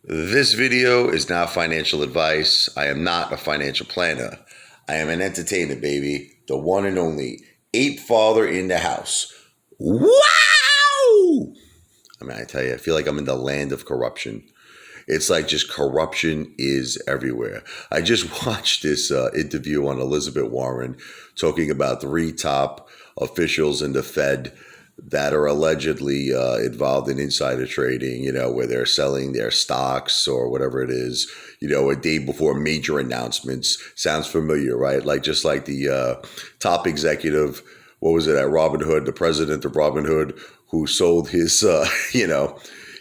This video is not financial advice. I am not a financial planner. I am an entertainer, baby. The one and only ape father in the house. Wow! I mean, I tell you, I feel like I'm in the land of corruption. It's like just corruption is everywhere. I just watched this interview on Elizabeth Warren talking about three top officials in the Fed that are allegedly involved in insider trading, where they're selling their stocks or whatever it is, a day before major announcements. Sounds familiar, right? Just like the top executive, what was it, at Robinhood, the president of Robinhood, who sold his,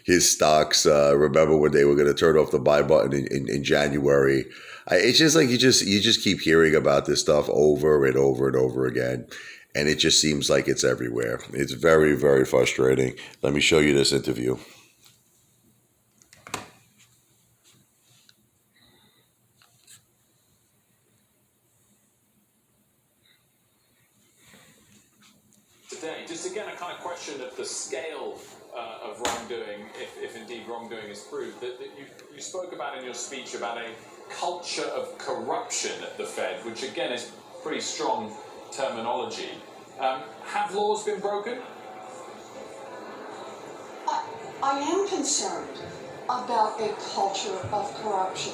his stocks. Remember when they were going to turn off the buy button in January? It's just like you just keep hearing about this stuff over and over and over again. And it just seems like it's everywhere. It's very, very frustrating. Let me show you this interview. Today, just again a kind of question of the scale of wrongdoing, if indeed wrongdoing is proved, that you spoke about in your speech about a culture of corruption at the Fed, which again is pretty strong terminology. Have laws been broken? I am concerned about a culture of corruption.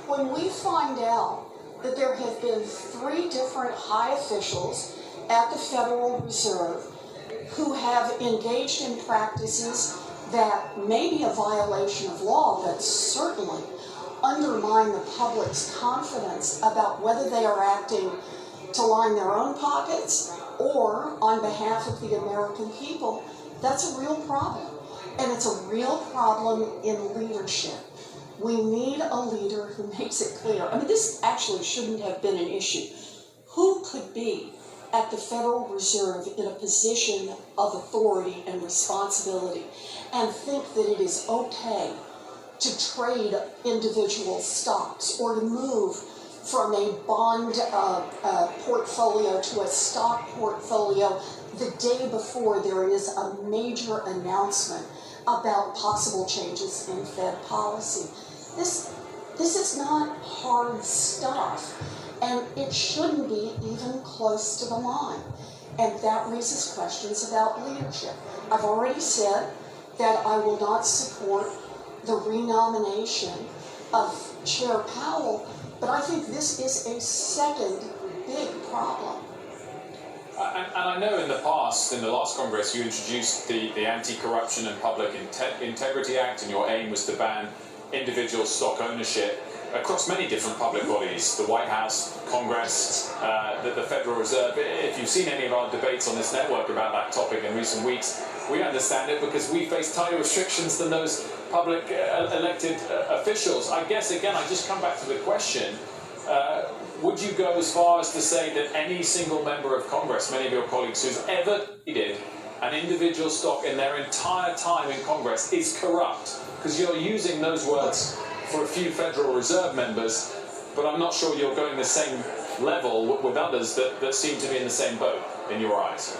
When we find out that there have been three different high officials at the Federal Reserve who have engaged in practices that may be a violation of law, but certainly undermine the public's confidence about whether they are acting to line their own pockets or on behalf of the American people, that's a real problem. And it's a real problem in leadership. We need a leader who makes it clear. I mean, this actually shouldn't have been an issue. Who could be at the Federal Reserve in a position of authority and responsibility and think that it is okay to trade individual stocks or to move from a bond portfolio to a stock portfolio the day before there is a major announcement about possible changes in Fed policy? This is not hard stuff, and it shouldn't be even close to the line. And that raises questions about leadership. I've already said that I will not support the renomination of Chair Powell, but I think this is a second big problem. And I know in the past, in the last Congress, you introduced the Anti-Corruption and Public Integrity Act, and your aim was to ban individual stock ownership across many different public bodies, the White House, Congress, the Federal Reserve. If you've seen any of our debates on this network about that topic in recent weeks, we understand it because we face tighter restrictions than those public elected officials. I guess, again, I just come back to the question, would you go as far as to say that any single member of Congress, many of your colleagues, who's ever traded an individual stock in their entire time in Congress is corrupt? Because you're using those words for a few Federal Reserve members, but I'm not sure you're going the same level with others that seem to be in the same boat in your eyes.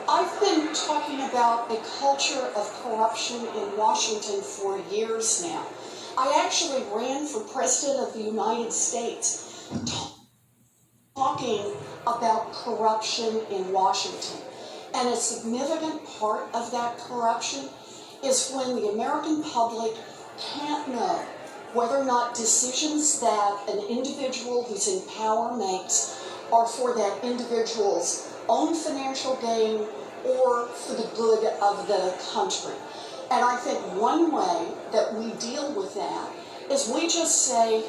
I've been talking about a culture of corruption in Washington for years now. I actually ran for President of the United States talking about corruption in Washington. And a significant part of that corruption is when the American public can't know whether or not decisions that an individual who's in power makes are for that individual's own financial gain or for the good of the country. And I think one way that we deal with that is we just say,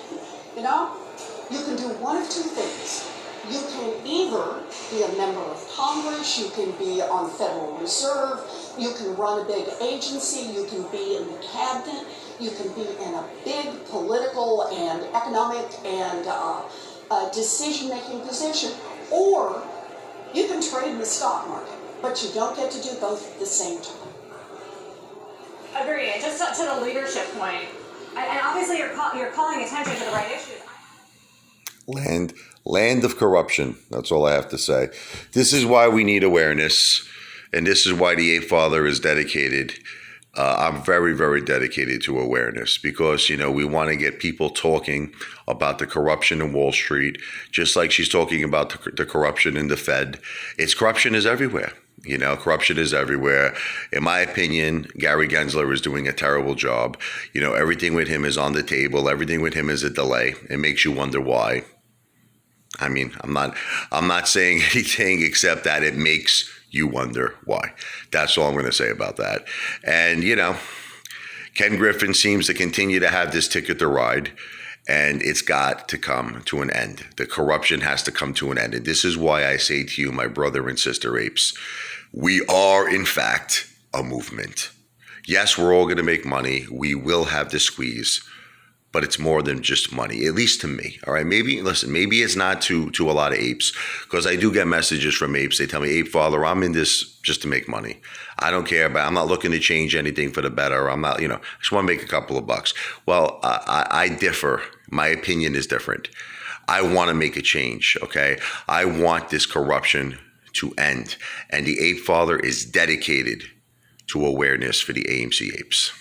you can do one of two things. You can either be a member of Congress, you can be on the Federal Reserve, you can run a big agency, you can be in the cabinet, you can be in a big political and economic and decision-making position, or you can trade in the stock market, but you don't get to do both at the same time. Agree. And just to the leadership point, and obviously you're calling attention to the right issues. Land of corruption. That's all I have to say. This is why we need awareness, and this is why the Ape Father is dedicated I'm very, very dedicated to awareness because, we want to get people talking about the corruption in Wall Street, just like she's talking about the corruption in the Fed. Corruption is everywhere. Corruption is everywhere. In my opinion, Gary Gensler is doing a terrible job. Everything with him is on the table. Everything with him is a delay. It makes you wonder why. I mean, I'm not saying anything except that it makes you wonder why. That's all I'm going to say about that. And, Ken Griffin seems to continue to have this ticket to ride, and it's got to come to an end. The corruption has to come to an end. And this is why I say to you, my brother and sister apes, we are, in fact, a movement. Yes, we're all going to make money. We will have the squeeze. But it's more than just money, at least to me. All right, maybe it's not to a lot of apes, because I do get messages from apes. They tell me, Ape Father, I'm in this just to make money. I don't care about, I'm not looking to change anything for the better. I'm not, I just want to make a couple of bucks. Well, I differ. My opinion is different. I want to make a change, okay? I want this corruption to end. And the Ape Father is dedicated to awareness for the AMC apes.